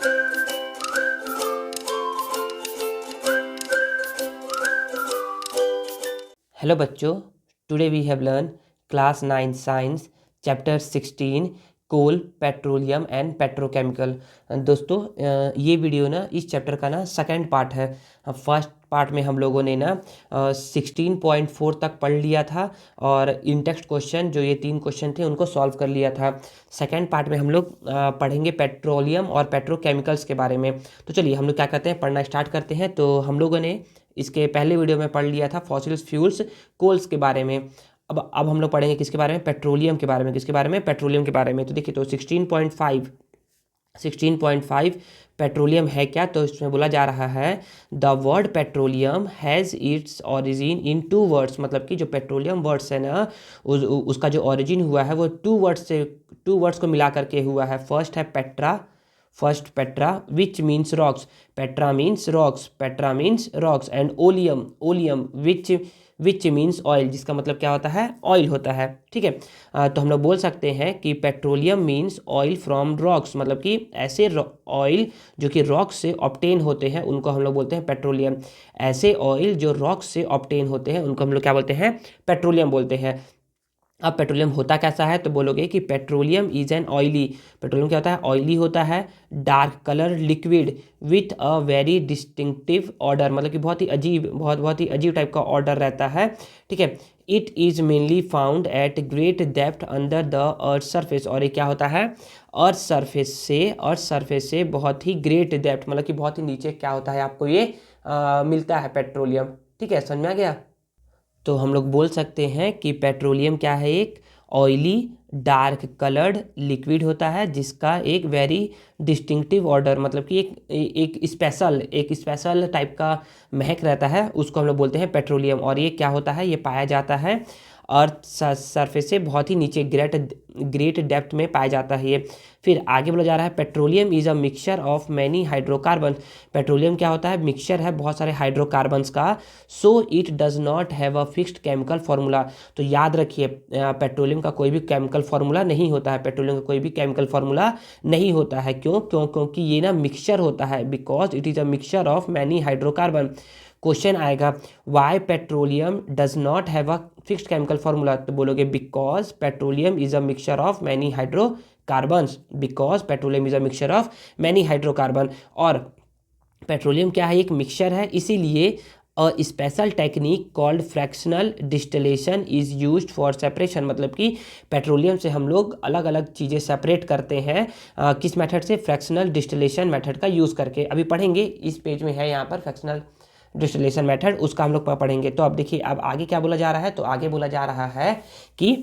Hello बच्चों, today we have learn class 9 science chapter 16 coal, petroleum and petrochemical. दोस्तों, ये video ना इस चैप्टर का ना सेकंड पार्ट है। फर्स्ट पार्ट में हम लोगों ने ना 16.4 तक पढ़ लिया था और इन टेक्स्ट क्वेश्चन जो ये 3 क्वेश्चन थे उनको सॉल्व कर लिया था। सेकंड पार्ट में हम लोग पढ़ेंगे पेट्रोलियम और पेट्रोकेमिकल्स के बारे में। तो चलिए हम लोग क्या करते हैं, पढ़ना स्टार्ट करते हैं। तो हम लोगों ने इसके पहले वीडियो में पढ़ लिया था फॉसिल फ्यूल्स, कोल्स के बारे में। अब हम लोग पढ़ेंगे किसके बारे में, पेट्रोलियम के बारे में। किसके बारे में, पेट्रोलियम के बारे में। तो देखिए, तो 16.5 पेट्रोलियम है क्या। तो इसमें बोला जा रहा है the word petroleum has its origin in 2 words. मतलब कि जो पेट्रोलियम वर्ड्स है ना, उसका जो ओरिजिन हुआ है वो 2 वर्ड्स को मिला करके हुआ है। First Petra which means rocks, Petra means rocks and oleum which means oil, जिसका मतलब क्या होता है, ऑयल होता है। ठीक है, तो हम लोग बोल सकते हैं कि petroleum means oil from rocks. मतलब कि ऐसे ऑयल जो कि रॉक्स से ऑब्टेन होते हैं उनको हम लोग बोलते हैं पेट्रोलियम। ऐसे ऑयल जो रॉक्स से ऑब्टेन होते हैं उनको हम लोग क्या बोलते हैं, पेट्रोलियम बोलते हैं। अब पेट्रोलियम होता कैसा है, तो बोलोगे कि petroleum is an oily. Petroleum क्या होता है, ऑयली होता है। Dark colour liquid with a very distinctive order, मतलब कि बहुत ही अजीब टाइप का ऑर्डर रहता है। ठीक है, it is mainly found at great depth under the earth surface. और ये क्या होता है, अर्थ सरफेस से बहुत ही ग्रेट डेप्थ, मतलब कि बहुत ही नीचे क्या होता है, आपको ये मिलता है पेट्रोलियम। ठीक है, समझ में आ गया। तो हम लोग बोल सकते हैं कि पेट्रोलियम क्या है, एक ऑयली डार्क कलर्ड लिक्विड होता है जिसका एक वेरी डिस्टिंक्टिव ऑर्डर, मतलब कि एक स्पेशल टाइप का महक रहता है, उसको हम लोग बोलते हैं पेट्रोलियम। और ये क्या होता है, ये पाया जाता है अर्थ सरफेस से बहुत ही नीचे ग्रेट डेप्थ में पाया जाता है ये। फिर आगे बोला जा रहा है petroleum is a mixture of many hydrocarbon. Petroleum क्या होता है, मिक्सचर है बहुत सारे हाइड्रोकार्बन्स का। So it does not have a fixed chemical formula. तो याद रखिए, पेट्रोलियम का कोई भी केमिकल फार्मूला नहीं होता है। पेट्रोलियम का कोई भी केमिकल फार्मूला नहीं होता है। क्योंकि ये ना मिक्सचर होता है, because it is a mixture of many hydrocarbon. Question आएगा why petroleum does not have a fixed chemical formula. तो बोलोगे because petroleum is a mixture of many hydrocarbons. और पेट्रोलियम क्या है, एक मिक्सचर है, इसीलिए a special technique called fractional distillation is used for separation. मतलब कि पेट्रोलियम से हम लोग अलग अलग चीज़ें सेपरेट करते हैं, किस मेथड से, फ्रैक्शनल डिस्टिलेशन मेथड का यूज़ करके। अभी पढ़ेंगे, इस पेज में है यहाँ पर फ्रैक्शनल डिस्टिलेशन मेथड, उसका हम लोग पढ़ेंगे। तो अब देखिए, अब आगे क्या बोला जा रहा है, तो आगे बोला जा रहा है कि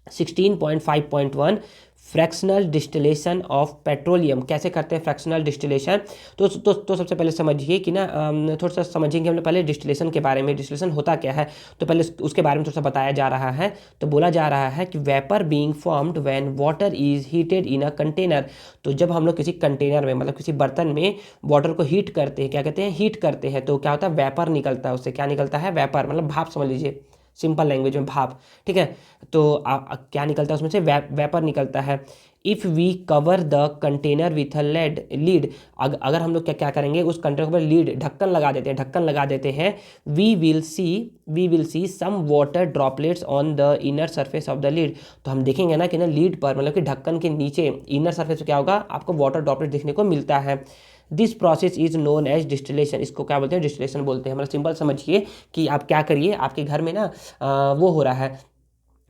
16.5.1 फ्रैक्शनल डिस्टिलेशन ऑफ पेट्रोलियम। कैसे करते हैं फ्रैक्शनल डिस्टिलेशन, तो सबसे पहले समझिए कि ना, थोड़ा सा समझेंगे हम लोग पहले डिस्टिलेशन के बारे में। डिस्टिलेशन होता क्या है, तो पहले उसके बारे में थोड़ा सा बताया जा रहा है। तो बोला जा रहा है कि vapour being formed when water is heated in a container. तो जब हम लोग किसी कंटेनर में, मतलब किसी बर्तन में वाटर को हीट करते हैं, क्या कहते हैं, हीट करते हैं, तो क्या होता है, वेपर निकलता है। उससे क्या निकलता है, वेपर, मतलब भाप समझ लीजिए, सिंपल लैंग्वेज में भाप। ठीक है, तो क्या निकलता है उसमें से, वेपर निकलता है। If we cover the container with a lid, अगर हम लोग क्या क्या करेंगे, उस कंटेनर पर लीड, ढक्कन लगा देते हैं, we will see some water droplets on the inner surface of the lid. तो हम देखेंगे ना कि ना लीड पर, मतलब कि ढक्कन के नीचे इनर सरफेस पे क्या होगा, आपको वाटर ड्रॉपलेट देखने को मिलता है। This process is known as distillation. इसको क्या बोलते हैं, डिस्टिलेशन बोलते हैं। मतलब सिंपल समझिए कि आप क्या करिए, आपके घर में ना वो हो रहा है,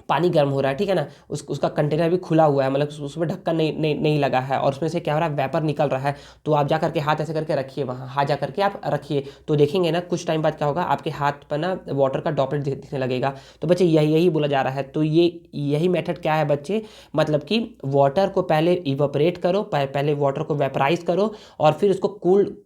पानी गर्म हो रहा है, ठीक है ना, उसका कंटेनर भी खुला हुआ है, मतलब उसमें ढक्कन नहीं लगा है, और उसमें से क्या हो रहा है, वेपर निकल रहा है। तो आप जा करके हाथ ऐसे करके रखिए, वहाँ हाथ जा करके आप रखिए, तो देखेंगे ना कुछ टाइम बाद क्या होगा, आपके हाथ पर ना वाटर का ड्रॉपलेट दिखने लगेगा। तो बच्चे यही बोला जा रहा है। तो यही मेथड क्या है बच्चे, मतलब कि वाटर को पहले इवेपोरेट करो, पहले वाटर को वेपराइज करो, और फिर उसको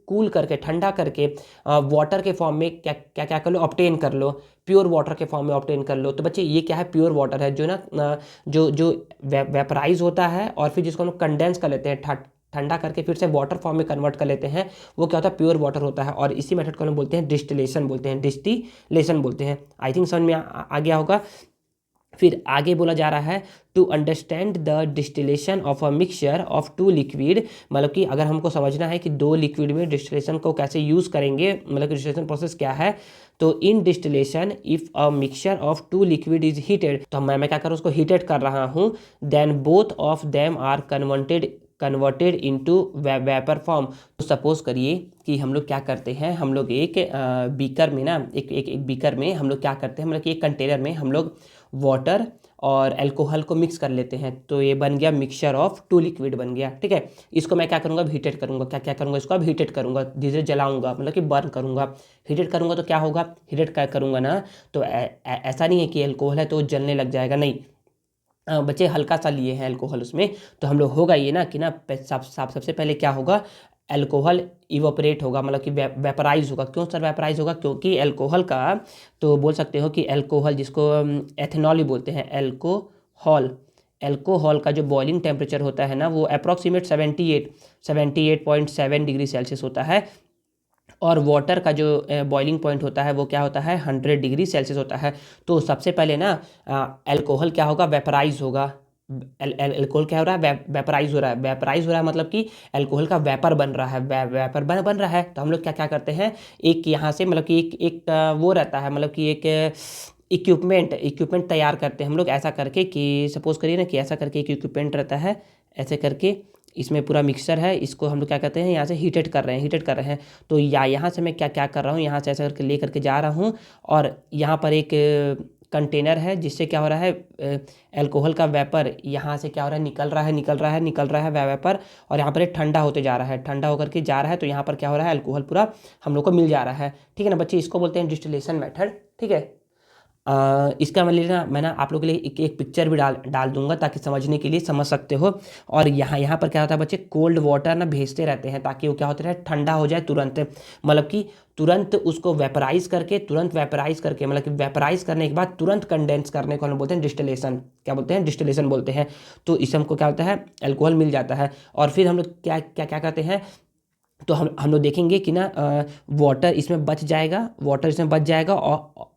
कूल करके, ठंडा करके वाटर के फॉर्म में क्या कर लो, ऑब्टेन कर लो, प्योर वाटर के फॉर्म में ऑब्टेन कर लो। तो बच्चे ये क्या है, प्योर वाटर है, जो ना जो वेपराइज होता है, और फिर जिसको हम कंडेंस कर लेते हैं, ठंडा करके फिर से वाटर फॉर्म में कन्वर्ट कर लेते हैं, वो क्या होता है, प्योर वाटर होता है। और इसी मेथड को हम बोलते हैं डिस्टिलेशन बोलते हैं। आई थिंक समझ में आ गया होगा। फिर आगे बोला जा रहा है to understand the distillation of a mixture of two liquid, मतलब कि अगर हमको समझना है कि दो लिक्विड में डिस्टिलेशन को कैसे यूज़ करेंगे, मतलब कि डिस्टिलेशन प्रोसेस क्या है, तो in distillation if a mixture of two liquid is heated, तो मैं क्या कर रहा हूँ, उसको हीटेड कर रहा हूँ, then both of them are converted into vapour form. तो सपोज करिए कि हम लोग क्या करते हैं, हम लोग एक बीकर में ना, एक बीकर में हम लोग क्या करते हैं, मतलब कि एक कंटेनर में हम लोग वाटर और अल्कोहल को मिक्स कर लेते हैं, तो ये बन गया मिक्सचर ऑफ टू लिक्विड बन गया। ठीक है, इसको मैं क्या करूँगा, अब हीटेड करूँगा। क्या क्या करूँगा, इसको अब हीटेड करूँगा, धीरे धीरे जलाऊंगा, मतलब कि बर्न करूँगा। हीटेड करूँगा तो क्या होगा, हीटेड क्या करूँगा ना, तो ऐसा नहीं है कि अल्कोहल है तो जलने लग जाएगा, नहीं। बच्चे हल्का सा लिए हैं अल्कोहल उसमें, तो हम लोग होगा ये ना कि ना सबसे पहले क्या होगा, अल्कोहल इवोपरेट होगा, मतलब कि वेपराइज होगा। क्यों सर वेपराइज होगा, क्योंकि अल्कोहल का, तो बोल सकते हो कि अल्कोहल जिसको एथेनॉल भी बोलते हैं, अल्कोहल का जो बॉइलिंग टेम्परेचर होता है ना, वो अप्रॉक्सीमेट 78.7 डिग्री सेल्सियस होता है। और वाटर का जो बॉइलिंग पॉइंट होता है वो क्या होता है, 100 डिग्री सेल्सियस होता है। तो सबसे पहले ना अल्कोहल क्या होगा, वेपराइज होगा। अल्कोहल क्या हो रहा है, वेपराइज हो रहा है। वेपराइज हो रहा है मतलब कि अल्कोहल का वेपर बन रहा है, वेपर बन रहा है। तो हम लोग क्या क्या करते हैं, एक यहाँ से मतलब कि एक वो रहता है, मतलब कि एक इक्विपमेंट तैयार करते हैं हम लोग, ऐसा करके कि सपोज करिए ना कि ऐसा करके एक इक्विपमेंट रहता है, ऐसे करके इसमें पूरा मिक्सर है, इसको हम लोग क्या कहते हैं, यहाँ से हीटेड कर रहे हैं। तो यहाँ से मैं क्या क्या कर रहा हूँ, यहाँ से ऐसा करके ले करके जा रहा हूँ, और यहाँ पर एक कंटेनर है जिससे क्या हो रहा है, अल्कोहल का वेपर यहाँ से क्या हो रहा है, निकल रहा है वेपर, और यहाँ पर एक ठंडा होते जा रहा है, ठंडा होकर के जा रहा है। तो यहाँ पर क्या हो रहा है, अल्कोहल पूरा हम लोग को मिल जा रहा है। ठीक है ना बच्चे, इसको बोलते हैं डिस्टिलेशन मेथड। ठीक है, इसका मैं ना आप लोगों के लिए एक पिक्चर भी डाल डाल दूंगा ताकि समझने के लिए समझ सकते हो। और यहाँ पर क्या होता है बच्चे, कोल्ड वाटर ना भेजते रहते हैं ताकि वो क्या होता है, ठंडा हो जाए तुरंत, मतलब कि तुरंत उसको वेपराइज करके, मतलब कि वेपराइज करने के बाद तुरंत कंडेंस करने को हम बोलते हैं डिस्टिलेशन। क्या बोलते हैं, डिस्टिलेशन बोलते हैं। तो इससे हमको क्या होता है, अल्कोहल मिल जाता है। और फिर हम लोग क्या क्या क्या करते हैं, तो हम लोग देखेंगे कि ना वाटर इसमें बच जाएगा,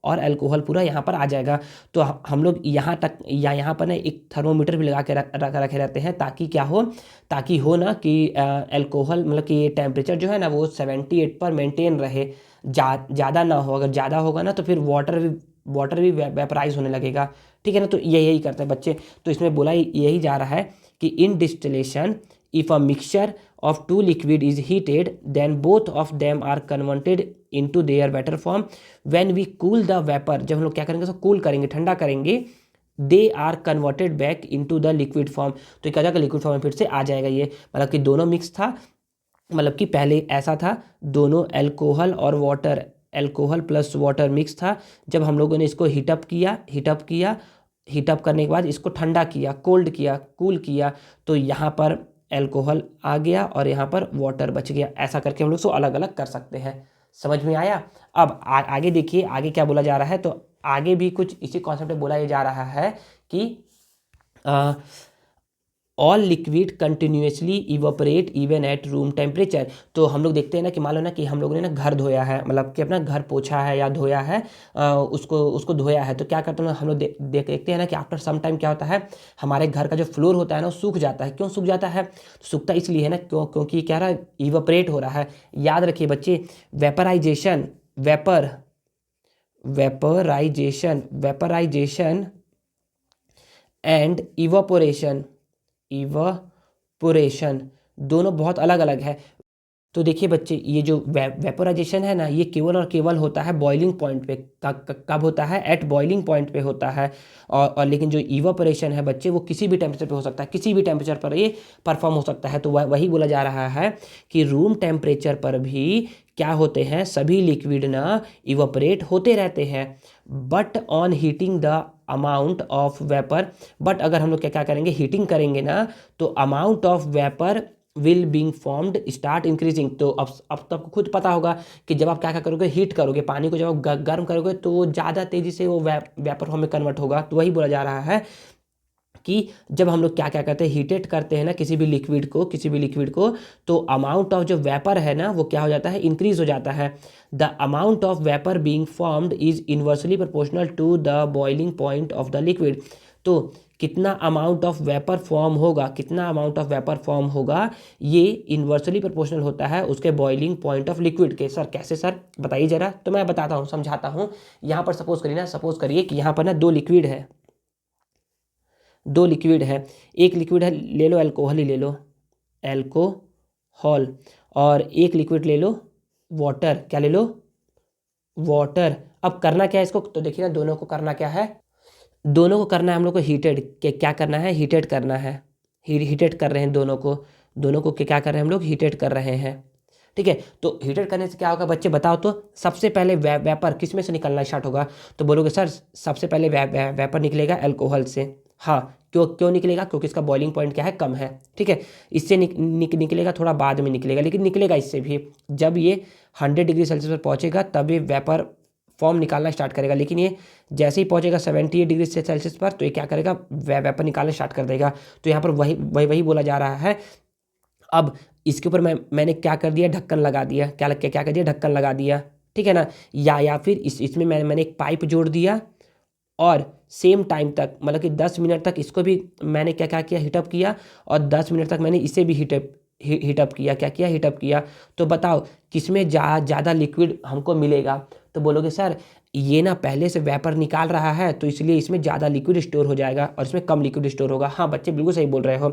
और अल्कोहल पूरा यहाँ पर आ जाएगा। तो हम लोग यहाँ तक या यहाँ पर ना एक थर्मोमीटर भी लगा के रखे रहते हैं, ताकि क्या हो, ताकि हो ना कि अल्कोहल मतलब कि टेम्परेचर जो है ना वो 78 पर मेंटेन रहे, ज़्यादा ना हो। अगर ज़्यादा होगा ना तो फिर वाटर भी वेपराइज होने लगेगा। ठीक है ना, तो यही करते हैं बच्चे। तो इसमें बोला यही जा रहा है कि इन distillation if a mixture of two liquid is heated then both of them are converted into their better form when we cool the vapor, जब हम लोग क्या करेंगे, उसको कूल करेंगे, ठंडा करेंगे, they are converted back into the liquid form. तो क्या जाएगा, लिक्विड फॉर्म में फिर से आ जाएगा ये, मतलब कि दोनों मिक्स था, मतलब कि पहले ऐसा था, दोनों अल्कोहल प्लस वाटर मिक्स था। जब हम लोगों ने इसको हीटअप करने के बाद इसको ठंडा किया, कूल किया, तो यहाँ पर अल्कोहल आ गया और यहाँ पर वाटर बच गया। ऐसा करके हम लोग इसको अलग अलग कर सकते हैं। समझ में आया। अब आगे देखिए, आगे क्या बोला जा रहा है, तो आगे भी कुछ इसी कॉन्सेप्ट में बोला ये जा रहा है कि all liquid continuously evaporate even at room temperature. तो हम लोग देखते हैं ना कि मान लो ना कि हम लोगों ने ना घर धोया है, मतलब कि अपना घर पोछा है या धोया है, उसको धोया है, तो क्या करते हैं हम लोग देखते हैं ना कि आफ्टर सम टाइम क्या होता है, हमारे घर का जो फ्लोर होता है ना वो सूख जाता है। क्यों सूख जाता है, तो सूखता इसलिए है ना क्योंकि क्या रहा है, इवोपरेट हो रहा है। याद रखिए बच्चे, वेपराइजेशन एंड इवापोरेशन दोनों बहुत अलग अलग है। तो देखिए बच्चे, ये जो वेपोराइजेशन है ना, ये केवल और केवल होता है बॉइलिंग पॉइंट पे। कब होता है, एट बॉइलिंग पॉइंट पे होता है। और लेकिन जो इवापोरेशन है बच्चे, वो किसी भी टेम्परेचर पे हो सकता है, किसी भी टेम्परेचर पर ये परफॉर्म हो सकता है। तो वही बोला जा रहा है कि रूम टेम्परेचर पर भी क्या होते हैं, सभी लिक्विड ना इवापोरेट होते रहते हैं, but on heating the amount of vapour. But अगर हम लोग क्या क्या करेंगे, हीटिंग करेंगे ना, तो amount of vapour will being formed start increasing. तो अब तो आपको खुद पता होगा कि जब आप क्या क्या करोगे, हीट करोगे पानी को, जब आप गर्म करोगे तो वो ज़्यादा तेज़ी से वो वेपर फॉर्म में कन्वर्ट होगा। तो वही बोला जा रहा है कि जब हम लोग क्या क्या करते हैं, हीटेड करते हैं ना किसी भी लिक्विड को, तो अमाउंट ऑफ जो वेपर है ना वो क्या हो जाता है, इंक्रीज हो जाता है। The amount of vapour being formed is inversely proportional to the boiling point of the liquid. तो कितना अमाउंट ऑफ वेपर फॉर्म होगा, ये इन्वर्सली प्रोपोर्शनल होता है उसके बॉइलिंग पॉइंट ऑफ लिक्विड के। सर कैसे सर, बताइए जरा। तो मैं बताता हूँ, समझाता हूँ। यहाँ पर सपोज करिए कि यहाँ पर ना दो लिक्विड है। एक लिक्विड है, ले लो अल्कोहल ही ले लो, अल्कोहल, और एक लिक्विड ले लो वाटर। क्या ले लो, वाटर। अब करना क्या है इसको, तो देखिए ना दोनों को करना क्या है, हम लोग को हीटेड, क्या करना है, हीटेड करना है। हीटेड कर रहे हैं दोनों को क्या कर रहे हैं हम लोग, हीटेड कर रहे हैं। ठीक है, तो हीटेड करने से क्या होगा बच्चे बताओ तो। सबसे पहले वेपर किस में से निकलना स्टार्ट होगा, तो बोलोगे सर सबसे पहले वेपर निकलेगा अल्कोहल से। हाँ, क्यों निकलेगा, क्योंकि इसका बॉइलिंग पॉइंट क्या है, कम है। ठीक है, इससे निकलेगा थोड़ा बाद में निकलेगा, लेकिन निकलेगा इससे भी। जब ये 100 डिग्री सेल्सियस पर पहुंचेगा तब ये वेपर फॉर्म निकालना स्टार्ट करेगा, लेकिन ये जैसे ही पहुंचेगा 78 डिग्री सेल्सियस पर तो ये क्या करेगा, वेपर निकालना स्टार्ट कर देगा। तो यहाँ पर वही बोला जा रहा है। अब इसके ऊपर मैंने क्या कर दिया, ढक्कन लगा दिया। क्या कर दिया, ढक्कन लगा दिया। ठीक है ना, या फिर इसमें मैंने एक पाइप जोड़ दिया, और सेम टाइम तक मतलब कि 10 मिनट तक इसको भी मैंने क्या किया, हीटअप किया, और 10 मिनट तक मैंने इसे भी हीटअप किया। क्या किया, हीटअप किया। तो बताओ किसमें ज़्यादा लिक्विड हमको मिलेगा, तो बोलोगे सर ये ना पहले से वेपर निकाल रहा है तो इसलिए इसमें ज़्यादा लिक्विड स्टोर हो जाएगा और इसमें कम लिक्विड स्टोर होगा। हाँ बच्चे बिल्कुल सही बोल रहे हो।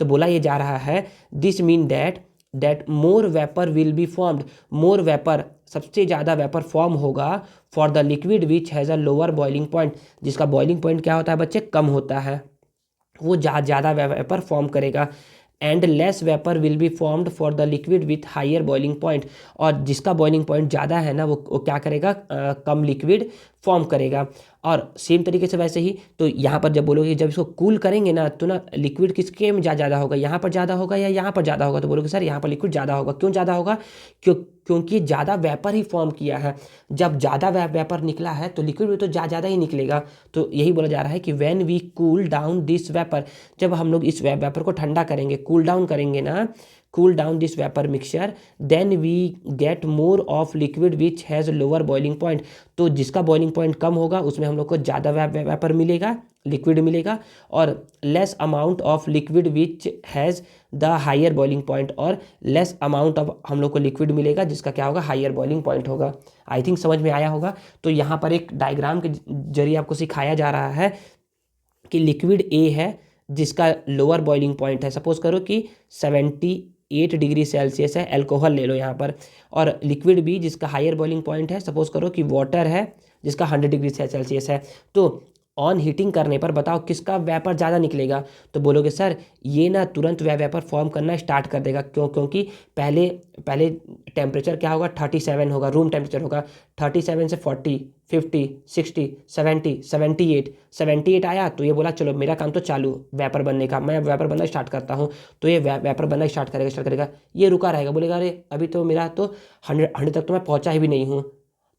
तो बोला ये जा रहा है, this mean that more vapour will be formed. More vapour, सबसे ज़्यादा वेपर फॉर्म होगा for the liquid which has a lower boiling point. जिसका बॉइलिंग पॉइंट क्या होता है बच्चे, कम होता है, वो ज़्यादा वेपर फॉर्म करेगा। And less vapour will be formed for the liquid with higher boiling point. और जिसका बॉइलिंग पॉइंट ज़्यादा है ना वो क्या करेगा, कम लिक्विड फॉर्म करेगा। और सेम तरीके से वैसे ही तो यहाँ पर जब बोलोगे, जब इसको कूल करेंगे ना तो ना लिक्विड किसके में ज़्यादा होगा, यहाँ पर ज़्यादा होगा या यहाँ पर ज़्यादा होगा, तो बोलोगे सर यहाँ पर लिक्विड ज़्यादा होगा। क्यों ज़्यादा होगा, क्योंकि ज़्यादा वेपर ही फॉर्म किया है। जब ज़्यादा वेपर निकला है तो लिक्विड में तो ज़्यादा ही निकलेगा। तो यही बोला जा रहा है कि when we cool down this vapour, जब हम लोग इस वेपर को ठंडा करेंगे, कूल डाउन करेंगे ना, cool down this vapor mixture, then we get more of liquid which has lower boiling point। तो जिसका बॉइलिंग पॉइंट कम होगा उसमें हम लोग को ज़्यादा वेपर मिलेगा, लिक्विड मिलेगा, और less amount of liquid which has the higher boiling point, और लेस अमाउंट ऑफ हम लोग को लिक्विड मिलेगा जिसका क्या होगा, हायर बॉइलिंग पॉइंट होगा। आई थिंक समझ में आया होगा। तो यहाँ पर एक डायग्राम के जरिए आपको सिखाया जा रहा है कि लिक्विड ए है जिसका लोअर बॉइलिंग पॉइंट है, सपोज करो कि 78 डिग्री सेल्सियस है, अल्कोहल ले लो यहाँ पर, और लिक्विड बी जिसका हायर बॉइलिंग पॉइंट है, सपोज करो कि वाटर है जिसका 100 डिग्री सेल्सियस है। तो ऑन हीटिंग करने पर बताओ किसका वेपर ज़्यादा निकलेगा, तो बोलोगे सर ये ना तुरंत वेपर फॉर्म करना स्टार्ट कर देगा। क्योंकि पहले टेम्परेचर क्या होगा, 37 होगा, रूम टेम्परेचर होगा। 37 से 40, 50, 60, 70, 78 आया तो ये बोला चलो मेरा काम तो चालू वेपर बनने का, मैं वेपर बनना स्टार्ट करता हूँ। तो ये वेपर बनना स्टार्ट करेगा। ये रुका रहेगा, बोलेगा अरे अभी तो मेरा तो 100 तक तो मैं पहुँचा ही भी नहीं हूँ,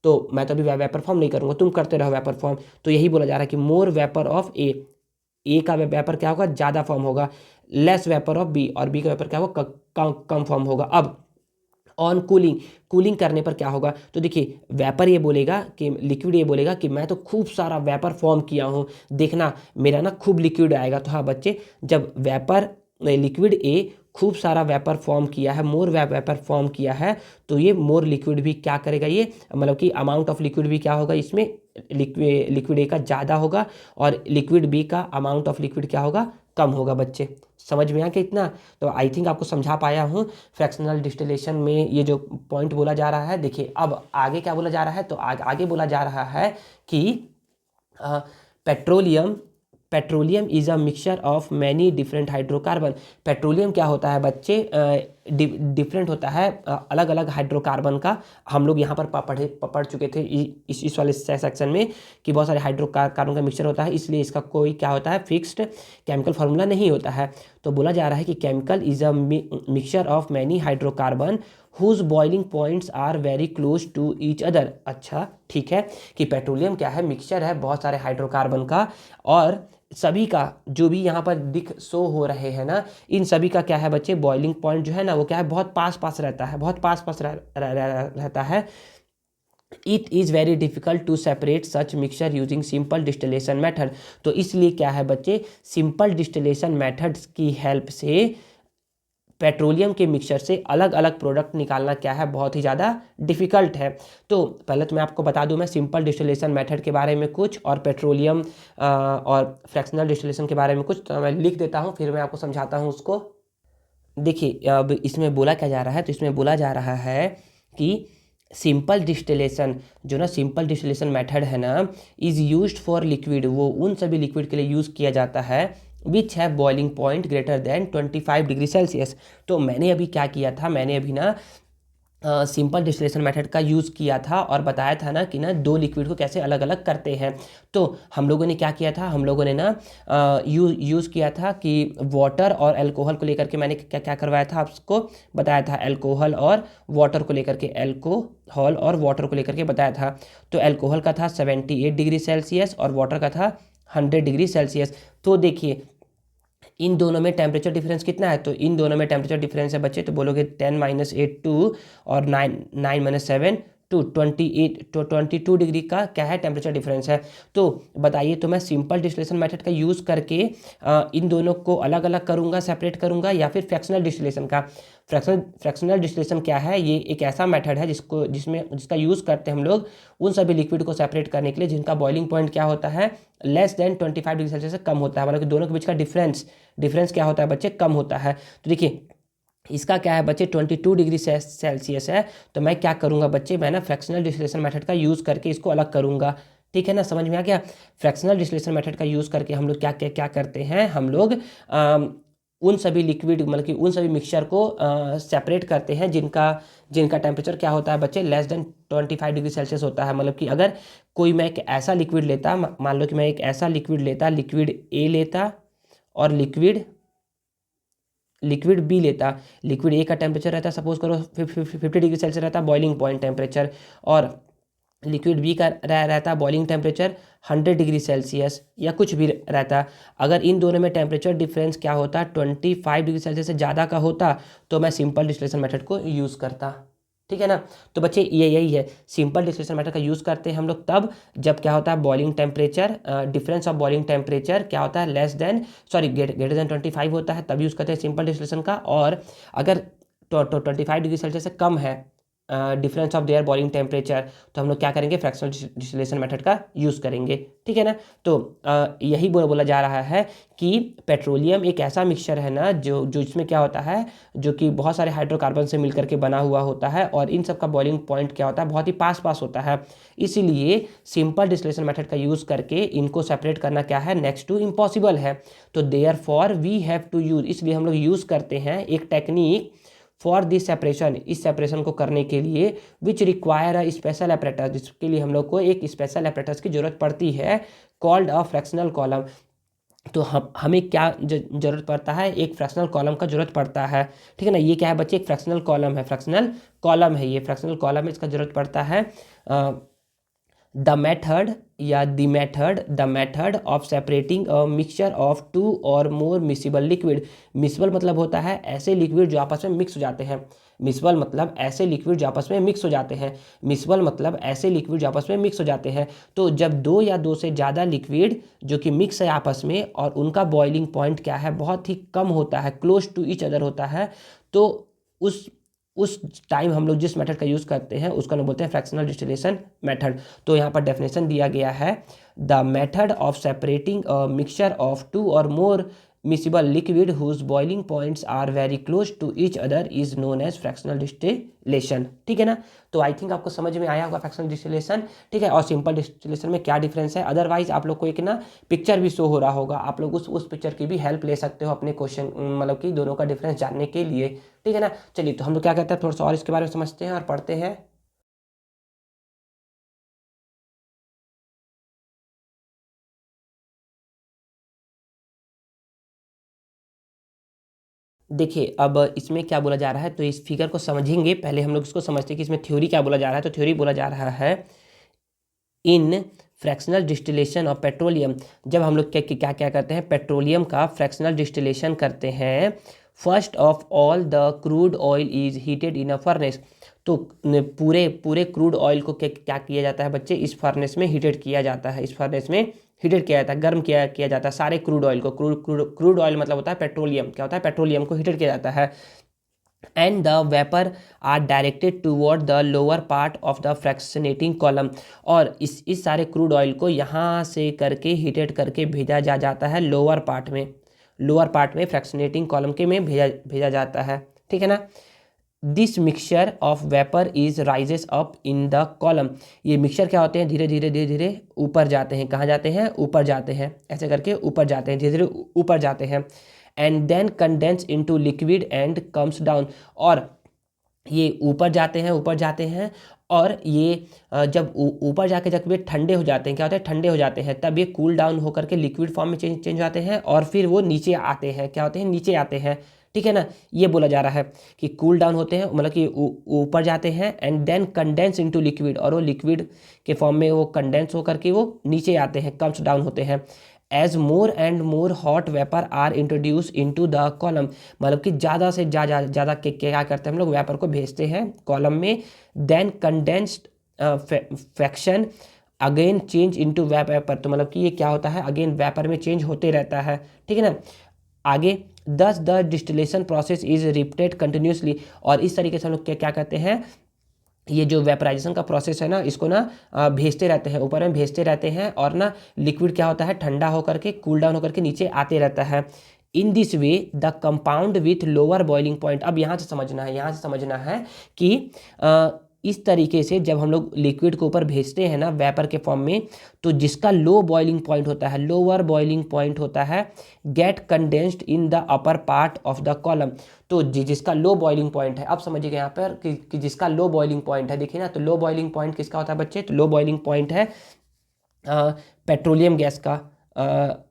तो मैं तो अभी वेपर फॉर्म नहीं करूँगा, तुम करते रहो वेपर फॉर्म। तो यही बोला जा रहा है कि मोर वेपर ऑफ ए का वेपर क्या होगा, ज़्यादा फॉर्म होगा, लेस वेपर ऑफ बी, और बी का वेपर क्या होगा, कम फॉर्म होगा। अब ऑन कूलिंग करने पर क्या होगा, तो देखिए वेपर ये बोलेगा कि लिक्विड ये बोलेगा कि मैं तो खूब सारा वेपर फॉर्म किया हूँ, देखना मेरा ना खूब लिक्विड आएगा। तो हाँ बच्चे, जब लिक्विड ए खूब सारा वेपर फॉर्म किया है, मोर वेपर फॉर्म किया है, तो ये मोर लिक्विड भी क्या करेगा, ये मतलब कि अमाउंट ऑफ लिक्विड भी क्या होगा, इसमें लिक्विड ए का ज़्यादा होगा, और लिक्विड बी का अमाउंट ऑफ लिक्विड क्या होगा, कम होगा। बच्चे समझ में आ गया इतना, तो आई थिंक आपको समझा पाया हूँ फ्रैक्शनल डिस्टिलेशन में ये जो पॉइंट बोला जा रहा है। देखिए अब आगे क्या बोला जा रहा है, तो आगे बोला जा रहा है कि petroleum is a mixture of many different hydrocarbon. Petroleum क्या होता है बच्चे, डिफरेंट होता है अलग अलग हाइड्रोकार्बन का। हम लोग यहाँ पर पढ़ चुके थे इस वाले सेक्शन में कि बहुत सारे हाइड्रोकार्बन का मिक्सचर होता है, इसलिए इसका कोई क्या होता है, फिक्स्ड केमिकल फार्मूला नहीं होता है। तो बोला जा रहा है कि chemical is a mixture of many hydrocarbon whose boiling points are very close to each other. अच्छा ठीक है, कि पेट्रोलियम क्या है, मिक्सचर है बहुत सारे हाइड्रोकार्बन का, और सभी का जो भी यहाँ पर दिख शो हो रहे हैं ना, इन सभी का क्या है बच्चे, बॉइलिंग पॉइंट जो है ना वो क्या है, बहुत पास पास रहता है, बहुत पास पास रहता है। It is very difficult to separate such mixture using simple distillation method. तो इसलिए क्या है बच्चे, सिंपल डिस्टिलेशन मेथड्स की हेल्प से पेट्रोलियम के मिक्सचर से अलग अलग प्रोडक्ट निकालना क्या है, बहुत ही ज़्यादा डिफ़िकल्ट है। तो पहले तो मैं आपको बता दूं, मैं सिंपल डिस्टिलेशन मेथड के बारे में कुछ और पेट्रोलियम और फ्रैक्शनल डिस्टिलेशन के बारे में कुछ, तो मैं लिख देता हूं, फिर मैं आपको समझाता हूं उसको। देखिए अब इसमें बोला क्या जा रहा है, तो इसमें बोला जा रहा है कि सिंपल डिस्टिलेशन जो ना, सिंपल डिस्टिलेशन मेथड है ना, इज़ यूज्ड फॉर लिक्विड, वो उन सभी लिक्विड के लिए यूज़ किया जाता है विच है boiling point greater than 25 degree Celsius. तो मैंने अभी क्या किया था, मैंने अभी ना सिंपल डिस्टिलेशन मेथड का यूज़ किया था और बताया था ना कि ना दो लिक्विड को कैसे अलग अलग करते हैं। तो हम लोगों ने क्या किया था, हम लोगों ने ना यूज़ किया था कि वाटर और अल्कोहल को लेकर के मैंने क्या क्या करवाया था, आपको बताया था, अल्कोहल और वाटर को लेकर के, अल्कोहल और वाटर को लेकर के बताया था। तो अल्कोहल का था 78 डिग्री सेल्सियस और वाटर का था 100 डिग्री सेल्सियस। तो देखिए इन दोनों में टेम्परेचर डिफरेंस कितना है, तो इन दोनों में टेम्परेचर डिफरेंस है बच्चे, तो बोलोगे 10 - 8 2 और 9 - 7 2, 22 डिग्री का क्या है, टेम्परेचर डिफरेंस है। तो बताइए, तो मैं सिंपल डिस्टिलेशन मेथड का यूज़ करके इन दोनों को अलग अलग करूँगा, सेपरेट करूँगा, या फिर फ्रैक्शनल डिस्टिलेशन का, फ्रैक्शनल डिस्टिलेशन क्या है, ये एक ऐसा मेथड है जिसका यूज़ करते हैं हम लोग उन सभी लिक्विड को सेपरेट करने के लिए जिनका बॉइलिंग पॉइंट क्या होता है, लेस देन 25 डिग्री सेल्सियस से कम होता है, मतलब कि दोनों के बीच का डिफरेंस क्या होता है बच्चे, कम होता है। तो देखिए इसका क्या है बच्चे, 22 डिग्री सेल्सियस है, तो मैं क्या करूँगा बच्चे, मैं ना फ्रैक्शनल डिस्टिलेशन मेथड का यूज़ करके इसको अलग करूँगा। ठीक है ना, समझ में आ गया। फ्रैक्शनल डिस्टिलेशन मेथड का यूज़ करके हम लोग क्या क्या क्या करते हैं, हम लोग उन सभी लिक्विड, मतलब कि उन सभी मिक्सचर को सेपरेट करते हैं जिनका जिनका टेम्परेचर क्या होता है बच्चे, लेस देन 25 डिग्री सेल्सियस होता है। मतलब कि अगर कोई मैं एक ऐसा लिक्विड लेता, मान लो कि मैं एक ऐसा लिक्विड लेता, लिक्विड ए लेता और लिक्विड बी लेता, लिक्विड ए का टेम्परेचर रहता सपोज करो 50 डिग्री सेल्सियस रहता बॉइलिंग पॉइंट टेम्परेचर, और लिक्विड बी का रहता बॉइलिंग टेम्परेचर 100 डिग्री सेल्सियस या कुछ भी रहता। अगर इन दोनों में टेम्परेचर डिफरेंस क्या होता, 25 डिग्री सेल्सियस से ज़्यादा का होता, तो मैं सिंपल डिस्टिलेशन मेथड को यूज़ करता। ठीक है ना। तो बच्चे ये यही है, सिंपल डिस्टिलेशन मेथड का यूज़ करते हैं हम लोग तब जब क्या होता है, boiling temperature, difference of boiling temperature क्या होता है, ग्रेटर देन 25 होता है, तब यूज़ करते हैं सिंपल डिस्टिलेशन का। और अगर 25 डिग्री सेल्सियस से कम है difference of their boiling temperature, तो हम लोग क्या करेंगे, फ्रैक्शनल डिस्टिलेशन मेथड का यूज़ करेंगे। ठीक है ना। तो यही बोला जा रहा है कि पेट्रोलियम एक ऐसा मिक्सचर है ना जो इसमें क्या होता है, जो कि बहुत सारे हाइड्रोकार्बन से मिलकर के बना हुआ होता है, और इन सब का बॉइलिंग पॉइंट क्या होता है, बहुत ही पास पास होता है। इसीलिए सिंपल डिस्टिलेशन मेथड का यूज़ करके इनको सेपरेट करना क्या है, नेक्स्ट टू इम्पॉसिबल है। तो therefore we have to use, इसलिए हम लोग यूज़ करते हैं एक टेक्निक फॉर दिस सेपरेशन, इस सेपरेशन को करने के लिए, which require a special apparatus, जिसके लिए हम लोग को एक स्पेशल एपरेटस की जरूरत पड़ती है, कॉल्ड अ फ्रैक्शनल कॉलम। तो हमें क्या जरूरत पड़ता है, एक फ्रैक्शनल कॉलम का जरूरत पड़ता है। ठीक है ना, ये क्या है बच्चे, एक फ्रैक्शनल कॉलम है, फ्रैक्शनल कॉलम है, ये फ्रैक्शनल कॉलम है, इसका जरूरत पड़ता है। The method of separating a mixture of two और मोर मिसिबल लिक्विड। मिसिबल मतलब होता है ऐसे लिक्विड जो आपस में मिक्स हो जाते हैं, मिसिबल मतलब ऐसे लिक्विड जो आपस में मिक्स हो जाते हैं, मिसिबल मतलब ऐसे लिक्विड जो आपस में मिक्स हो जाते हैं। तो जब दो या दो से ज़्यादा लिक्विड जो कि मिक्स है आपस में, और उनका बॉइलिंग पॉइंट क्या है, बहुत ही कम होता है, क्लोज टू ईच अदर होता है, तो उस टाइम हम लोग जिस मेथड का यूज़ करते हैं उसका नाम बोलते हैं फ्रैक्शनल डिस्टिलेशन मेथड। तो यहाँ पर डेफिनेशन दिया गया है, the method of separating a mixture of two और more miscible liquid whose boiling points are very close to each other is known as fractional distillation. ठीक है ना। तो आई थिंक आपको समझ में आया होगा फ्रैक्शनल डिस्टिलेशन। ठीक है, और सिंपल डिस्टिलेशन में क्या डिफरेंस है। अदरवाइज आप लोग को एक ना पिक्चर भी शो हो रहा होगा, आप लोग उस पिक्चर की भी हेल्प ले सकते हो अपने क्वेश्चन, मतलब कि दोनों का डिफरेंस जानने के लिए। ठीक है ना। चलिए, तो हम लोग क्या कहते हैं, थोड़ा सा और इसके बारे में समझते हैं और पढ़ते हैं। देखिए अब इसमें क्या बोला जा रहा है, तो इस फिगर को समझेंगे, पहले हम लोग इसको समझते हैं कि इसमें थ्योरी क्या बोला जा रहा है। तो थ्योरी बोला जा रहा है, इन फ्रैक्शनल डिस्टिलेशन ऑफ पेट्रोलियम, जब हम लोग क्या क्या करते हैं, पेट्रोलियम का फ्रैक्शनल डिस्टिलेशन करते हैं, first of all the crude oil is heated in a furnace, तो पूरे पूरे क्रूड ऑयल को क्या किया जाता है बच्चे, इस फर्नेस में हीटेड किया जाता है, इस फर्नेस में हीटेड किया जाता है, गर्म किया जाता है सारे क्रूड ऑयल को। क्रूड ऑयल मतलब होता है पेट्रोलियम, क्या होता है, पेट्रोलियम को हीटेड किया जाता है। And the vapour are directed toward the lower part of the fractionating column, और इस सारे क्रूड ऑयल को यहाँ से करके हीटेड करके भेजा जाता है लोअर पार्ट में, फ्रैक्शनेटिंग कॉलम के में भेजा जाता है, ठीक है ना। This mixture of vapour is rises up in the column, ये मिक्सचर क्या होते हैं, धीरे धीरे ऊपर जाते हैं, कहाँ जाते हैं, ऊपर जाते हैं, ऐसे करके ऊपर जाते हैं, धीरे धीरे ऊपर जाते हैं। And then condense into liquid and comes down, और ये ऊपर जाते हैं और ये जब ऊपर जाके जब ये ठंडे हो जाते हैं, क्या होता है, ठंडे हो जाते हैं, तब ये कूल डाउन होकर के लिक्विड फॉर्म में चेंज हो जाते हैं, और फिर वो नीचे आते हैं, क्या होते हैं, नीचे आते हैं, ठीक है ना। ये बोला जा रहा है कि कूल डाउन होते हैं, मतलब कि ऊपर जाते हैं, and then condense into liquid, और वो लिक्विड के फॉर्म में वो कंडेंस होकर के वो नीचे आते हैं, कम्स डाउन होते हैं। As more and more hot vapour are introduce into the column, मतलब कि ज़्यादा से ज़्यादा क्या करते हैं हम लोग, वेपर को भेजते हैं कॉलम में। Then condensed fraction again change into vapour, तो मतलब कि ये क्या होता है, अगेन वेपर में चेंज होते रहता है, ठीक है ना। आगे दस the distillation process is repeated continuously, और इस तरीके से हम लोग क्या करते हैं, ये जो वेपराइजेशन का प्रोसेस है ना, इसको ना भेजते रहते हैं, ऊपर में भेजते रहते हैं, और ना लिक्विड क्या होता है, ठंडा होकर के कूल डाउन होकर के नीचे आते रहता है। In this way the compound with lower boiling point, अब यहाँ से समझना है कि इस तरीके से जब हम लोग लिक्विड को ऊपर भेजते हैं ना वेपर के फॉर्म में, तो जिसका लो बॉइलिंग पॉइंट होता है, लोअर बॉइलिंग पॉइंट होता है, get condensed in the upper part of the column, तो जिसका लो बॉइलिंग पॉइंट है, अब समझिएगा यहाँ पर कि जिसका लो बॉइलिंग पॉइंट है, देखिए ना, तो लो बॉइलिंग पॉइंट किसका होता है बच्चे, तो लो बॉइलिंग पॉइंट है पेट्रोलियम गैस का,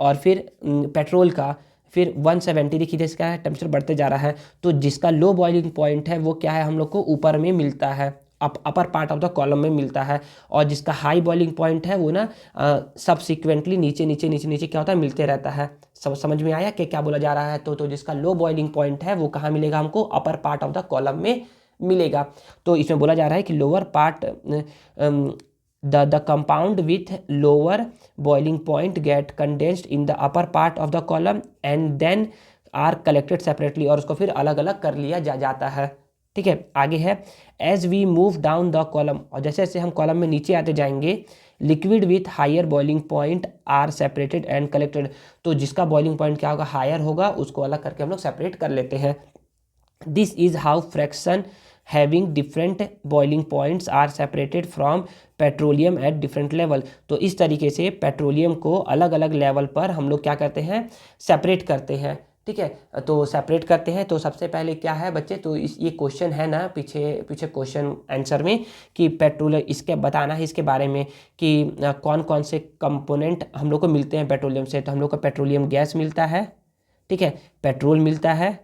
और फिर पेट्रोल का, फिर 170 देखिए इसका है, टेम्परेचर बढ़ते जा रहा है, तो जिसका लो बॉइलिंग पॉइंट है वो क्या है, हम लोग को ऊपर में मिलता है, अपर पार्ट ऑफ द कॉलम में मिलता है, और जिसका हाई बॉइलिंग पॉइंट है वो ना सबसिक्वेंटली नीचे क्या होता है, मिलते रहता है। समझ में आया कि क्या बोला जा रहा है, तो जिसका लो बॉइलिंग पॉइंट है वो कहाँ मिलेगा हमको, अपर पार्ट ऑफ द कॉलम में मिलेगा। तो इसमें बोला जा रहा है कि lower part the compound with lower boiling point get condensed in the upper part of the column and then are collected separately, और उसको फिर अलग अलग कर लिया जाता है, ठीक है। आगे है as we move down the column, और जैसे जैसे हम कॉलम में नीचे आते जाएंगे, liquid with higher boiling point are separated and collected, तो जिसका बॉइलिंग पॉइंट क्या होगा, हायर होगा, उसको अलग करके हम लोग सेपरेट कर लेते हैं। This is how fraction having different boiling points are separated from petroleum at different level, तो इस तरीके से पेट्रोलियम को अलग अलग लेवल पर हम लोग क्या करते हैं, सेपरेट करते हैं, ठीक है। तो सेपरेट करते हैं, तो सबसे पहले क्या है बच्चे, तो ये क्वेश्चन है ना, पीछे क्वेश्चन आंसर में कि पेट्रोल, इसके बताना है इसके बारे में कि कौन कौन से कंपोनेंट हम लोग को मिलते हैं पेट्रोलियम से, तो हम लोग को पेट्रोलियम गैस मिलता है, ठीक है, पेट्रोल मिलता है,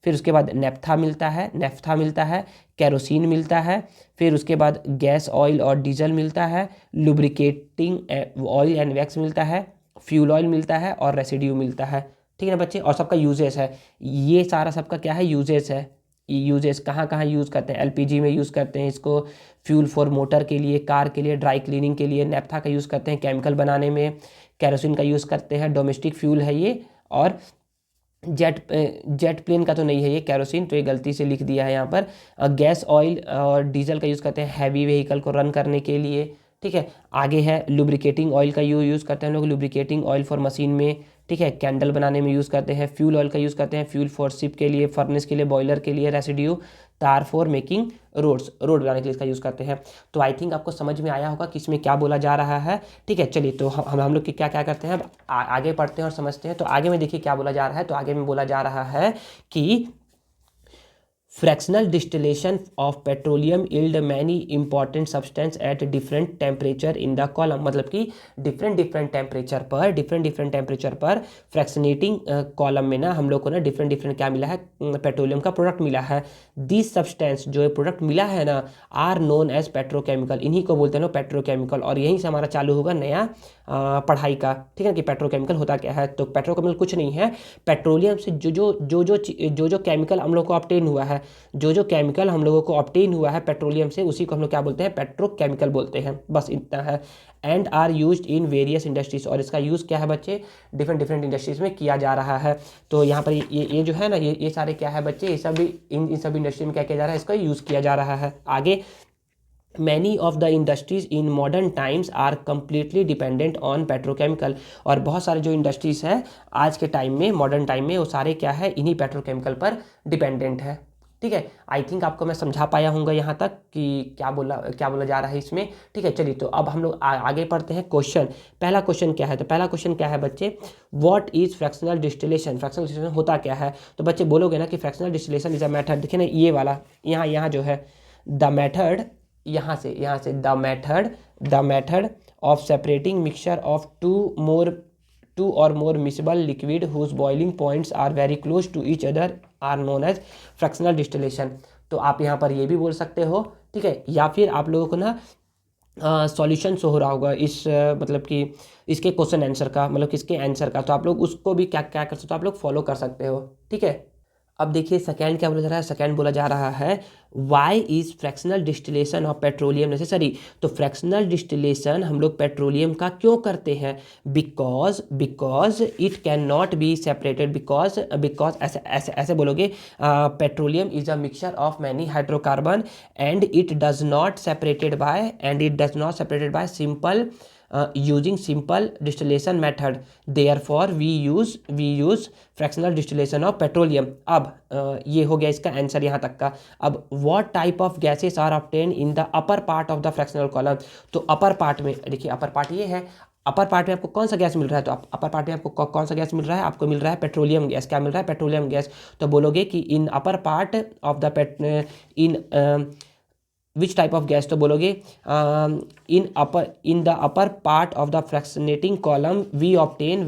फिर उसके बाद नेफ्था मिलता है, केरोसिन मिलता है, फिर उसके बाद गैस ऑयल और डीजल मिलता है, लुब्रिकेटिंग ऑयल एंड वैक्स मिलता है, फ्यूल ऑयल मिलता है, और रेसिड्यू मिलता है, ठीक है ना बच्चे। और सबका यूजेस है, ये सारा सबका क्या है, यूजेस है। यूजेस कहाँ यूज़ करते हैं, एलपीजी में यूज़ करते हैं इसको, फ्यूल फॉर मोटर के लिए, कार के लिए, ड्राई क्लीनिंग के लिए, नेफ्था का यूज़ करते हैं केमिकल बनाने में, केरोसिन का यूज़ करते हैं, डोमेस्टिक फ्यूल है ये, और जेट प्लेन का तो नहीं है ये केरोसिन, तो ये गलती से लिख दिया है यहाँ पर। गैस ऑयल और डीजल का यूज़ करते हैं हैवी व्हीकल को रन करने के लिए, ठीक है। आगे है लुब्रिकेटिंग ऑयल का यूज़ करते हैं हम लोग, लुब्रिकेटिंग ऑयल फॉर मशीन में, ठीक है, कैंडल बनाने में यूज़ करते हैं। फ्यूल ऑयल का यूज़ करते हैं फ्यूल फॉर शिप के लिए, फर्नेस के लिए, बॉयलर के लिए, रेसिड्यू तार फॉर मेकिंग रोड बनाने के लिए इसका यूज़ करते हैं। तो आई थिंक आपको समझ में आया होगा कि इसमें क्या बोला जा रहा है, ठीक है। चलिए, तो हम लोग क्या क्या करते हैं, अब आगे पढ़ते हैं और समझते हैं। तो आगे में देखिए क्या बोला जा रहा है, तो आगे में बोला जा रहा है कि fractional distillation of petroleum yield many important substance at different temperature in the column, मतलब कि डिफरेंट टेम्परेचर पर फ्रैक्शनेटिंग कॉलम में ना हम लोग को ना डिफरेंट क्या मिला है, पेट्रोलियम का प्रोडक्ट मिला है। दिस सब्सटेंस जो प्रोडक्ट मिला है ना आर नोन एज पेट्रोकेमिकल, इन्हीं को बोलते हैं ना पेट्रोकेमिकल। और यहीं से हमारा चालू होगा नया पढ़ाई का, ठीक है, कि पेट्रोकेमिकल होता क्या है। तो पेट्रोकेमिकल कुछ नहीं है, पेट्रोलियम से जो केमिकल हम लोग को ऑब्टेन हुआ है, जो केमिकल हम लोगों को ऑब्टेन हुआ है पेट्रोलियम से, उसी को हम लोग क्या बोलते हैं, पेट्रोकेमिकल बोलते हैं। बस इतना है। And are used in various industries, और इसका यूज़ क्या है बच्चे, डिफरेंट इंडस्ट्रीज में किया जा रहा है। तो यहाँ पर ये जो है ना, ये सारे क्या है बच्चे, ये सभी इन सब इंडस्ट्री में क्या किया जा रहा है, इसका यूज़ किया जा रहा है। आगे, many of the industries in modern times are completely dependent on petrochemical, और बहुत सारे जो इंडस्ट्रीज़ है आज के टाइम में, मॉडर्न टाइम में, वो सारे क्या है, इन्हीं पेट्रोकेमिकल पर डिपेंडेंट है। ठीक है, आई थिंक आपको मैं समझा पाया हूँगा यहाँ तक कि क्या बोला जा रहा है इसमें। ठीक है, चलिए तो अब हम लोग आगे पढ़ते हैं। क्वेश्चन, पहला क्वेश्चन क्या है, तो पहला क्वेश्चन क्या है बच्चे, what is fractional distillation, fractional distillation होता क्या है। तो बच्चे बोलोगे ना कि fractional distillation is a method, देखिए ना ये वाला, यहाँ जो है द मेथड, यहाँ से the method of separating mixture of two और more miscible liquid whose boiling points are very close to each other are known as fractional distillation. तो आप यहाँ पर ये भी बोल सकते हो, ठीक है, या फिर आप लोगों को ना सॉल्यूशन शो हो रहा होगा इस मतलब कि इसके क्वेश्चन आंसर का, मतलब किसके आंसर का, तो आप लोग उसको भी क्या क्या कर सकते हो, आप लोग फॉलो कर सकते हो। ठीक है, अब देखिए सेकंड क्या बोला जा रहा है, सेकंड बोला जा रहा है why is fractional distillation of petroleum necessary. तो फ्रैक्शनल डिस्टिलेशन हम लोग पेट्रोलियम का क्यों करते हैं, because it can not be separated, because ऐसे बोलोगे, petroleum is a mixture of many hydrocarbon and it does not separated by simple using simple distillation method, therefore we use fractional distillation of petroleum। अब ये हो गया इसका answer यहाँ तक का। अब what type of gases are obtained in the upper part of the fractional column। तो अपर पार्ट में देखिए, अपर पार्ट ये है, अपर पार्ट में आपको कौन सा गैस मिल रहा है, तो अपर पार्ट में आपको कौन सा गैस मिल रहा है, आपको मिल रहा है पेट्रोलियम गैस। क्या मिल रहा है, पेट्रोलियम गैस। तो बोलोगे कि in upper part of the which type of gas, तो बोलोगे in the upper part of the fractionating column we obtain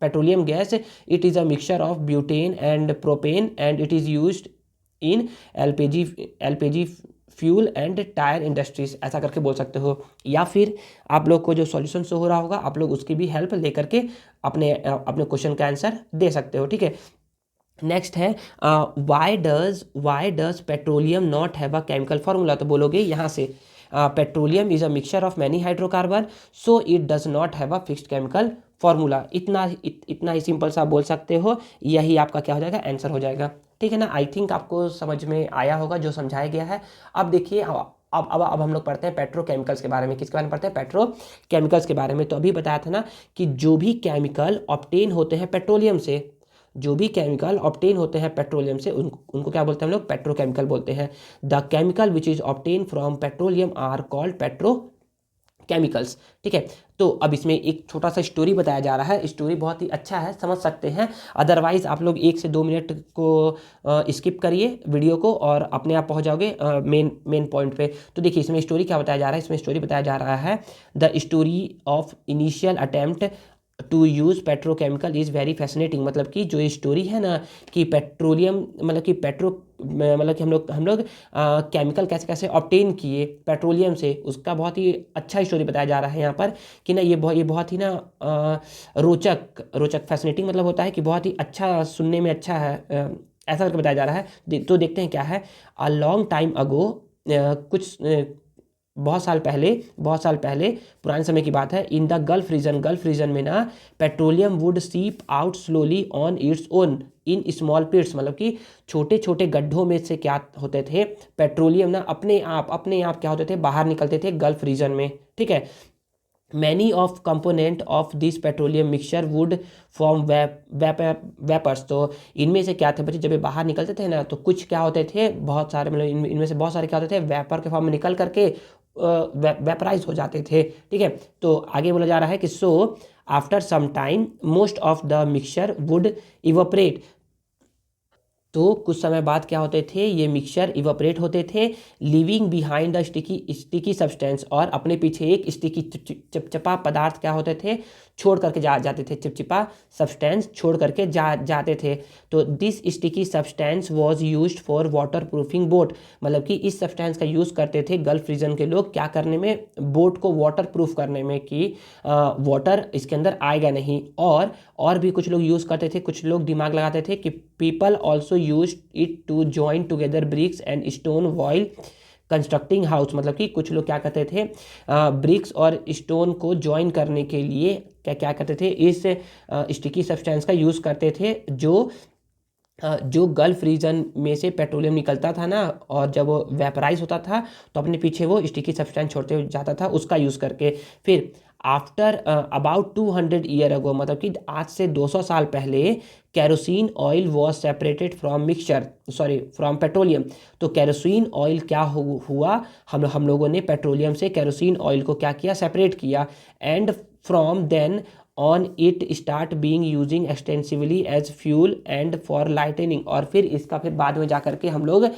petroleum gas। it is a mixture of butane and propane and it is used in LPG fuel and tyre industries, ऐसा करके बोल सकते हो। या फिर आप लोग को जो सॉल्यूशन शो हो रहा होगा, आप लोग उसकी भी हेल्प लेकर के अपने क्वेश्चन का आंसर दे सकते हो। ठीक है, नेक्स्ट है why does petroleum not have a chemical formula. तो बोलोगे यहाँ से petroleum is a mixture of many hydrocarbon so it does not have a fixed chemical formula. इतना ही सिंपल सा बोल सकते हो, यही आपका क्या हो जाएगा, आंसर हो जाएगा। ठीक है ना, आई थिंक आपको समझ में आया होगा जो समझाया गया है। अब देखिए, अब हम लोग पढ़ते हैं पेट्रोकेमिकल्स के बारे में। किसके बारे में पढ़ते हैं, पेट्रोकेमिकल्स के बारे में। तो अभी बताया था ना कि जो भी केमिकल ऑब्टेन होते हैं पेट्रोलियम से, जो भी केमिकल ऑब्टेन होते हैं पेट्रोलियम से, उनको क्या बोलते हैं हम लोग, पेट्रोकेमिकल बोलते हैं। The chemical which is obtain from petroleum are called petrochemicals. ठीक है, तो अब इसमें एक छोटा सा स्टोरी बताया जा रहा है। स्टोरी बहुत ही अच्छा है, समझ सकते हैं। अदरवाइज आप लोग 1 से 2 मिनट को स्किप करिए वीडियो को और अपने आप पहुंच जाओगे मेन पॉइंट पे। तो देखिए इसमें स्टोरी क्या बताया जा रहा है, इसमें स्टोरी बताया जा रहा है the story of initial attempt to use petrochemical is very fascinating. मतलब कि जो स्टोरी है ना कि पेट्रोलियम मतलब कि हम लोग केमिकल कैसे कैसे ऑब्टेन किए पेट्रोलियम से, उसका बहुत ही अच्छा स्टोरी बताया जा रहा है यहाँ पर कि ना ये बहुत ही ना रोचक फैसिनेटिंग मतलब होता है कि बहुत ही अच्छा, सुनने में अच्छा है, ऐसा करके बताया जा रहा है। तो देखते हैं क्या है। अ लॉन्ग टाइम अगो, बहुत साल पहले पुराने समय की बात है, इन द गल्फ रीजन में ना petroleum would seep out slowly on its own in small pits. मतलब कि छोटे छोटे गड्ढों में से क्या होते थे, पेट्रोलियम ना अपने आप क्या होते थे, बाहर निकलते थे गल्फ रीजन में। ठीक है, many of component of this petroleum mixture would form vapours. तो इनमें से क्या थे बच्चे, जब ये बाहर निकलते थे ना, तो कुछ क्या होते थे, बहुत सारे मतलब इनमें से बहुत सारे क्या होते थे, वेपर के फॉर्म में निकल करके वेपराइज हो जाते थे। ठीक है, तो आगे बोला जा रहा है कि so after some time most of the mixture would evaporate. तो कुछ समय बाद क्या होते थे, ये मिक्सचर इवापोरेट होते थे, living behind the sticky substance, और अपने पीछे एक स्टिकी चिपचिपा पदार्थ क्या होते थे, छोड़ करके जाते थे, चिपचिपा सब्सटेंस छोड़ करके जाते थे। तो this sticky substance was used for water proofing boat, मतलब कि इस सब्सटेंस का यूज़ करते थे गल्फ रीजन के लोग क्या करने में, बोट को वाटर प्रूफ करने में, कि वाटर इसके अंदर आएगा नहीं। और भी कुछ लोग यूज़ करते थे, कुछ लोग दिमाग लगाते थे कि people also use it to join together bricks and stone while constructing house, मतलब कि कुछ लोग क्या करते थे, ब्रिक्स और स्टोन को ज्वाइन करने के लिए क्या क्या करते थे, इस स्टिकी सब्सटेंस का यूज़ करते थे, जो गल्फ रीजन में से पेट्रोलियम निकलता था ना, और जब वो वेपराइज होता था तो अपने पीछे वो स्टिकी सब्सटेंस छोड़ते जाता था, उसका यूज़ करके। फिर आफ्टर अबाउट 200 ईयर अगो, मतलब कि आज से 200 साल पहले, kerosene oil was separated from from petroleum. तो कैरोसिन ऑयल क्या हुआ, हम लोगों ने पेट्रोलियम से कैरोसिन ऑयल को क्या किया, सेपरेट किया। And from then on it start being using extensively as fuel and for lightning, और फिर इसका फिर बाद में जा करके हम लोग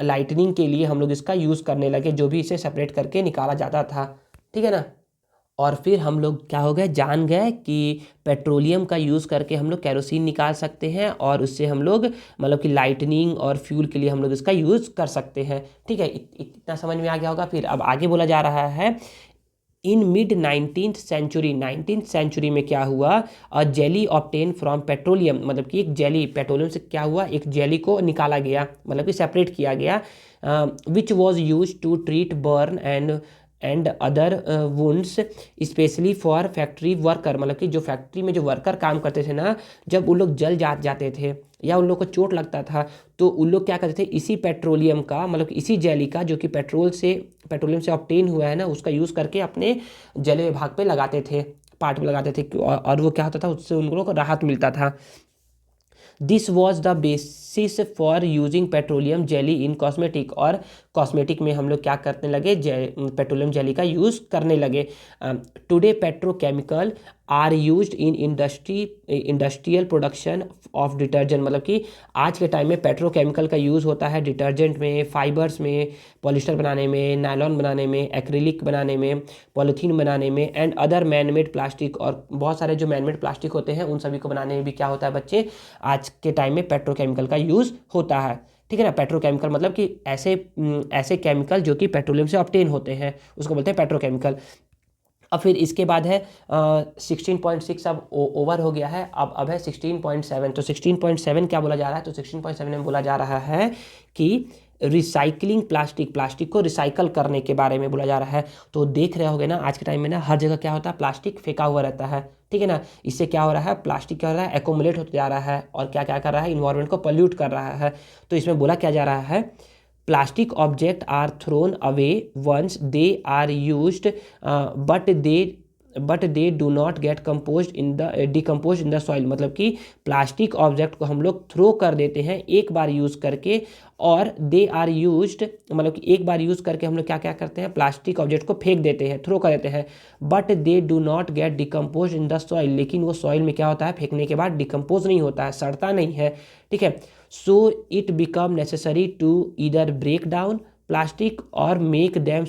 लाइटनिंग के लिए हम लोग इसका यूज़ करने लगे, जो भी इसे सेपरेट करके निकाला जाता था, ठीक है ना। और फिर हम लोग क्या हो गए, जान गए कि पेट्रोलियम का यूज़ करके हम लोग कैरोसिन निकाल सकते हैं, और उससे हम लोग मतलब कि लाइटनिंग और फ्यूल के लिए हम लोग इसका यूज़ कर सकते हैं, ठीक है। इतना समझ में आ गया होगा। फिर अब आगे बोला जा रहा है, इन मिड 19th सेंचुरी में क्या हुआ, a jelly obtain from petroleum, मतलब कि एक जेली, पेट्रोलियम से क्या हुआ, एक जेली को निकाला गया, मतलब कि सेपरेट किया गया, which was use to treat burn and other wounds specially for factory worker, मतलब कि जो फैक्ट्री में जो वर्कर काम करते थे ना, जब उन लोग जल जाते थे या उन लोग को चोट लगता था, तो उन लोग क्या करते थे, इसी पेट्रोलियम का, मतलब कि इसी जेली का, जो कि पेट्रोलियम से ऑब्टेन हुआ है ना, उसका यूज़ करके अपने जले भाग पे लगाते थे, पार्ट में लगाते थे, और वो क्या होता था, उससे उन लोगों को राहत मिलता था। This was the basis for using petroleum jelly in cosmetic, और कॉस्मेटिक में हम लोग क्या करने लगे, पेट्रोलियम जेली का यूज़ करने लगे। Today petrochemical are used in industrial production of detergent, मतलब कि आज के टाइम में पेट्रोकेमिकल का यूज़ होता है डिटर्जेंट में, फाइबर्स में, पॉलिस्टर बनाने में, नायलॉन बनाने में, एक्रिलिक बनाने में, पॉलीथीन बनाने में, एंड अदर मैनमेड प्लास्टिक, और बहुत सारे जो मैनमेड प्लास्टिक होते हैं उन सभी को बनाने में भी क्या होता है बच्चे, आज के टाइम में पेट्रोकेमिकल का यूज़ होता है, ठीक है ना। पेट्रोकेमिकल मतलब कि ऐसे केमिकल जो कि पेट्रोलियम से ऑब्टेन होते हैं, उसको बोलते हैं पेट्रोकेमिकल। अब फिर इसके बाद है 16.6, अब ओवर हो गया है, अब है 16.7। तो 16.7 क्या बोला जा रहा है, तो 16.7 में बोला जा रहा है कि रिसाइकलिंग प्लास्टिक को रिसाइकल करने के बारे में बोला जा रहा है। तो देख रहे होगे ना, आज के टाइम में ना हर जगह क्या होता है, प्लास्टिक फेंका हुआ रहता है, ठीक है ना। इससे क्या हो रहा है, प्लास्टिक क्या हो रहा है, एकोमुलेट होते जा रहा है, और क्या क्या कर रहा है, इन्वायरमेंट को पोल्यूट कर रहा है। तो इसमें बोला क्या जा रहा है, plastic object are thrown away once they are used, but they do not get decompose in the soil, मतलब कि प्लास्टिक ऑब्जेक्ट को हम लोग थ्रो कर देते हैं एक बार यूज़ करके, और दे आर यूज्ड, मतलब कि एक बार यूज़ करके हम लोग क्या क्या करते हैं, प्लास्टिक ऑब्जेक्ट को फेंक देते हैं, थ्रो कर देते हैं, but they do not get decompose in the soil, लेकिन वो सॉइल में क्या होता है, फेंकने के बाद डिकम्पोज नहीं होता है, सड़ता नहीं है, ठीक है। So it become necessary to either break down plastic और make them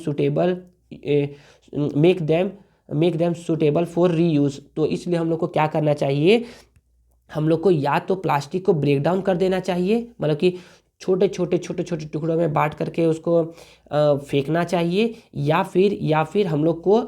suitable for reuse. तो इसलिए हम लोग को क्या करना चाहिए, हम लोग को या तो प्लास्टिक को ब्रेक डाउन कर देना चाहिए, मतलब कि छोटे छोटे टुकड़ों में बांट करके उसको फेंकना चाहिए, या फिर हम लोग को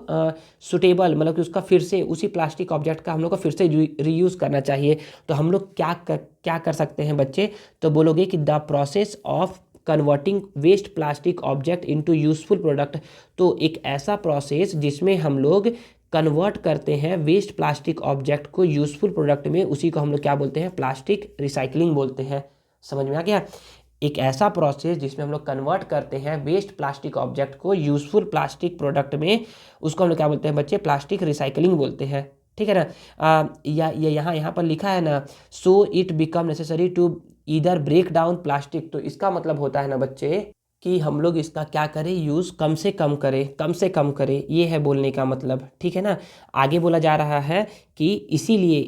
सुटेबल, मतलब कि उसका फिर से उसी प्लास्टिक ऑब्जेक्ट का हम लोग को फिर से रीयूज़ करना चाहिए। तो हम लोग क्या कर सकते हैं बच्चे, तो बोलोगे कि the process of converting waste plastic object into useful product. तो एक ऐसा प्रोसेस जिसमें हम लोग कन्वर्ट करते हैं वेस्ट प्लास्टिक ऑब्जेक्ट को यूजफुल प्रोडक्ट में, उसी को हम लोग क्या बोलते हैं, प्लास्टिक रिसाइकलिंग बोलते हैं। समझ में आ गया, एक ऐसा प्रोसेस जिसमें हम लोग कन्वर्ट करते हैं वेस्ट प्लास्टिक ऑब्जेक्ट को यूजफुल प्लास्टिक प्रोडक्ट में, उसको हम लोग क्या बोलते हैं बच्चे, प्लास्टिक रिसाइकलिंग बोलते हैं, ठीक है ना। यहाँ पर लिखा है ना, so it become necessary to either break down plastic, तो इसका मतलब होता है ना बच्चे कि हम लोग इसका क्या करें, यूज़ कम से कम करें, कम से कम करें, ये है बोलने का मतलब, ठीक है ना। आगे बोला जा रहा है कि इसीलिए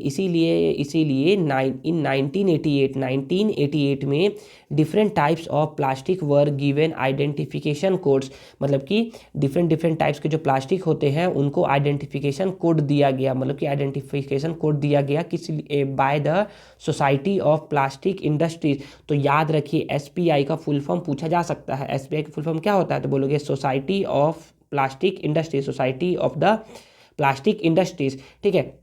1988 में different types of plastic were given identification codes, मतलब कि डिफरेंट टाइप्स के जो प्लास्टिक होते हैं उनको आइडेंटिफिकेशन कोड दिया गया, मतलब कि आइडेंटिफिकेशन कोड दिया गया किस by the society of plastic industries. तो याद रखिए एसपीआई का फुल फॉर्म पूछा जा सकता है। एसपीआई का फुल फॉर्म क्या होता है, तो बोलोगे society of plastic industries, society of the plastic industries, ठीक है।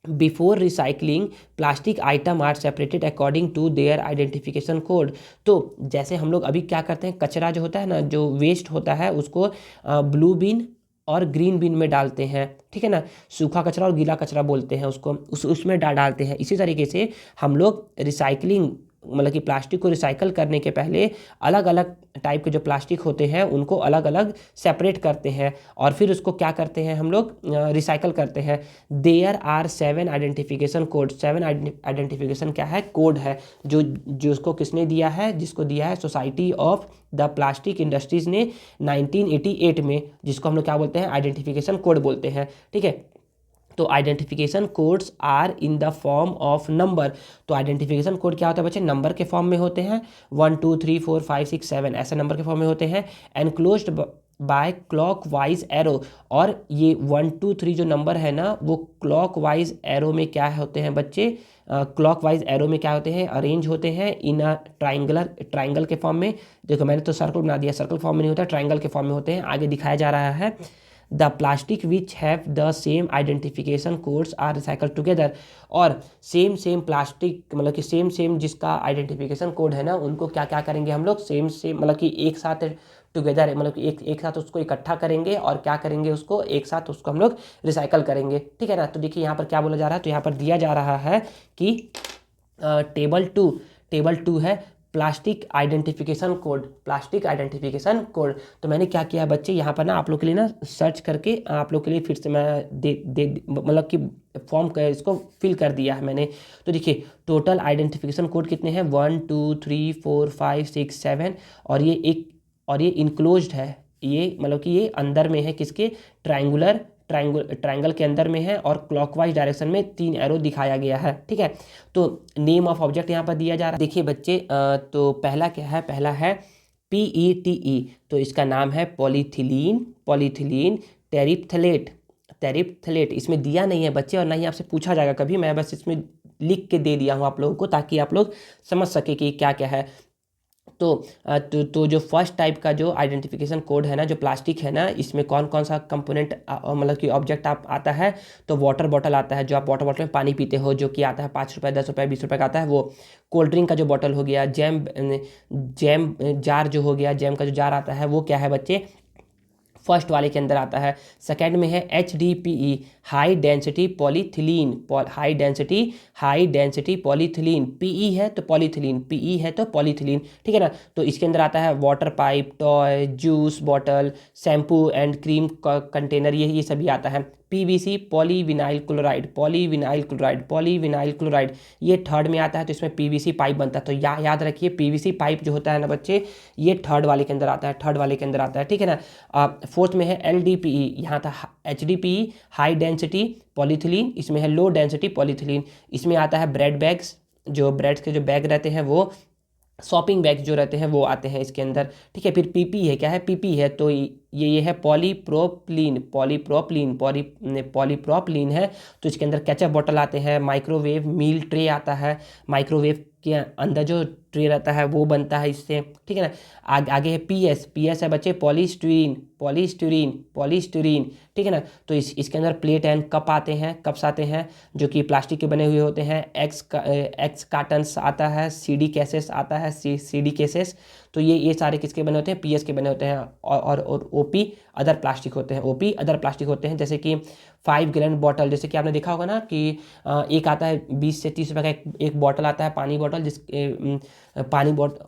Before recycling plastic item are separated according to their identification code. तो जैसे हम लोग अभी क्या करते हैं, कचरा जो होता है ना, जो वेस्ट होता है उसको ब्लू बिन और ग्रीन बिन में डालते हैं, ठीक है ना। सूखा कचरा और गीला कचरा बोलते हैं उसको, उसमें डालते हैं। इसी तरीके से हम लोग रिसाइकलिंग, मतलब कि प्लास्टिक को रिसाइकल करने के पहले अलग अलग टाइप के जो प्लास्टिक होते हैं उनको अलग अलग सेपरेट करते हैं और फिर उसको क्या करते हैं हम लोग, रिसाइकल करते हैं। There are 7 identification code. 7 identification क्या है, कोड है, जो उसको किसने दिया है, जिसको दिया है society of the plastic industries ने 1988 में, जिसको हम लोग क्या बोलते हैं, आइडेंटिफिकेशन कोड बोलते हैं, ठीक है। तो identification codes are in the form of number. तो आइडेंटिफिकेशन कोड क्या होता है बच्चे, नंबर के फॉर्म में होते हैं, 1 2 3 4 5 6 7 ऐसे नंबर के फॉर्म में होते हैं। Enclosed bye clock wise arrow. और ये 1 2 3 जो नंबर है ना, वो क्लॉक वाइज एरो में क्या होते हैं बच्चे, क्लॉक वाइज एरो में क्या होते हैं, अरेंज होते हैं इन अ ट्राइंगल के फॉर्म में। देखो मैंने तो सर्कल बना दिया, सर्कल फॉर्म में नहीं होता, ट्राइंगल के फॉर्म में होते हैं। आगे दिखाया जा रहा है the plastic which have the same identification codes are recycle together. और सेम प्लास्टिक, मतलब कि सेम जिसका आइडेंटिफिकेशन कोड है ना, उनको क्या क्या करेंगे हम लोग, सेम मतलब कि एक साथ टुगेदर, मतलब कि एक साथ उसको इकट्ठा करेंगे और क्या करेंगे, उसको एक साथ उसको हम लोग रिसाइकल करेंगे, ठीक है ना। तो देखिए यहाँ पर क्या बोला जा रहा है, तो यहाँ पर दिया जा रहा है कि टेबल टू है plastic identification code, plastic identification code. तो मैंने क्या किया बच्चे, यहाँ पर ना आप लोग के लिए ना सर्च करके आप लोग के लिए फिर से मैं मतलब कि फॉर्म कर इसको फिल कर दिया है मैंने। तो देखिए टोटल आइडेंटिफिकेशन कोड कितने हैं, 1 2 3 4 5 6 7। और ये इनक्लोज्ड है, ये मतलब कि ये अंदर में है, किसके, ट्रायंगल के अंदर में है और क्लॉकवाइज डायरेक्शन में 3 एरो दिखाया गया है, ठीक है। तो नेम ऑफ ऑब्जेक्ट यहाँ पर दिया जा रहा है। देखिए बच्चे तो पहला क्या है, पहला है PETE। तो इसका नाम है पॉलीथिलीन टेरिप्थलेट। इसमें दिया नहीं है बच्चे और ना ही आपसे पूछा जाएगा कभी, मैं बस इसमें लिख के दे दिया हूँ आप लोगों को ताकि आप लोग समझ सके कि क्या क्या है। तो जो फर्स्ट टाइप का जो आइडेंटिफिकेशन कोड है ना, जो प्लास्टिक है ना, इसमें कौन कौन सा कंपोनेंट मतलब कि ऑब्जेक्ट आप आता है, तो वाटर बॉटल आता है, जो आप वाटर बॉटल में पानी पीते हो, जो कि आता है 5 रुपये 10 रुपये 20 रुपये का आता है वो। कोल्ड ड्रिंक का जो बॉटल हो गया, जैम जार जो हो गया, जैम का जो जार आता है वो क्या है बच्चे, फर्स्ट वाले के अंदर आता है। सेकंड में है HDPE, high density polyethylene, high density polyethylene. PE है तो पॉलीथिलीन, PE है तो पॉलीथिलीन, ठीक है ना। तो इसके अंदर आता है water pipe, toy, juice bottle, shampoo and cream container, ये सभी आता है। PVC पॉलीविनाइल क्लोराइड, ये थर्ड में आता है। तो इसमें PVC पाइप बनता है। तो याद रखिए PVC पाइप जो होता है ना बच्चे, ये थर्ड वाले के अंदर आता है, ठीक है ना। फोर्थ में है LDPE, यहाँ था HDPE, हाई डेंसिटी पॉलीथिलीन, इसमें है लो डेंसिटी पॉलीथिलीन। इसमें आता है ब्रेड बैग्स, जो ब्रेड्स के जो बैग रहते हैं वो, शॉपिंग बैग जो रहते हैं वो आते हैं इसके अंदर, ठीक है। फिर PP है, क्या है, PP है तो ये है पॉलीप्रोपलीन है। तो इसके अंदर केचप बॉटल आते हैं, माइक्रोवेव मील ट्रे आता है, माइक्रोवेव के अंदर जो ट्रे रहता है वो बनता है इससे, ठीक है ना। आगे है PS है बच्चे पॉलीस्टीरीन, ठीक है ना। तो इसके अंदर प्लेट एंड कप्स आते हैं जो कि प्लास्टिक के बने हुए होते हैं। एक्स कार्टन्स आता है, CD केसेस आता है, CD केसेस। तो ये सारे किसके बने होते हैं, PS के बने होते हैं। और OP अदर प्लास्टिक होते हैं, जैसे कि 5 गैलन बॉटल, जैसे कि आपने देखा होगा ना कि एक आता है 20 से 30 रुपये का एक बॉटल आता है, पानी बॉटल,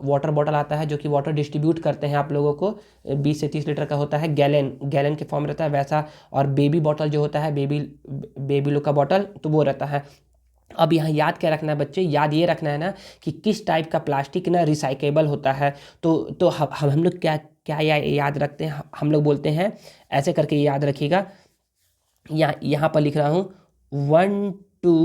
वाटर बॉटल आता है जो कि वाटर डिस्ट्रीब्यूट करते हैं आप लोगों को, 20 से 30 लीटर का होता है, गैलन के फॉर्म रहता है वैसा। और बेबी बॉटल जो होता है, बेबी लोग का बॉटल, तो वो रहता है। अब यहाँ याद क्या रखना है बच्चे, याद ये रखना है ना कि किस टाइप का प्लास्टिक ना रिसाइकेबल होता है। तो हम लोग क्या क्या याद रखते हैं, हम लोग बोलते हैं ऐसे करके याद रखिएगा। यहाँ पर लिख रहा हूँ 1 2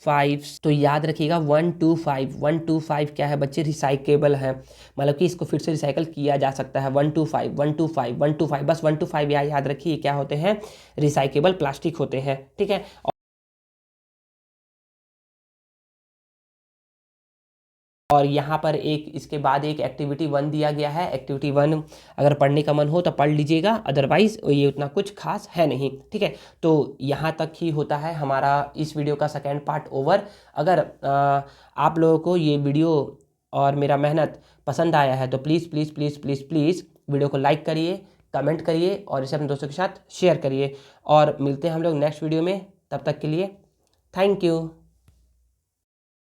5। तो याद रखिएगा 1 2 5, 1 2 5 क्या है बच्चे, रिसाइकेबल है, मतलब कि इसको फिर से रिसाइकल किया जा सकता है। 1 2 5 1 2 5 1 2 5, बस 1 2 5 याद रखिए क्या होते हैं, रिसाइकेबल प्लास्टिक होते हैं, ठीक है। और यहाँ पर एक इसके बाद एक एक्टिविटी 1 दिया गया है। एक्टिविटी 1 अगर पढ़ने का मन हो तो पढ़ लीजिएगा, अदरवाइज ये उतना कुछ खास है नहीं, ठीक है। तो यहाँ तक ही होता है हमारा इस वीडियो का सेकेंड पार्ट ओवर। अगर आप लोगों को ये वीडियो और मेरा मेहनत पसंद आया है तो please please please please please video को लाइक करिए, कमेंट करिए और इसे अपने दोस्तों के साथ शेयर करिए। और मिलते हैं हम लोग नेक्स्ट वीडियो में, तब तक के लिए थैंक यू।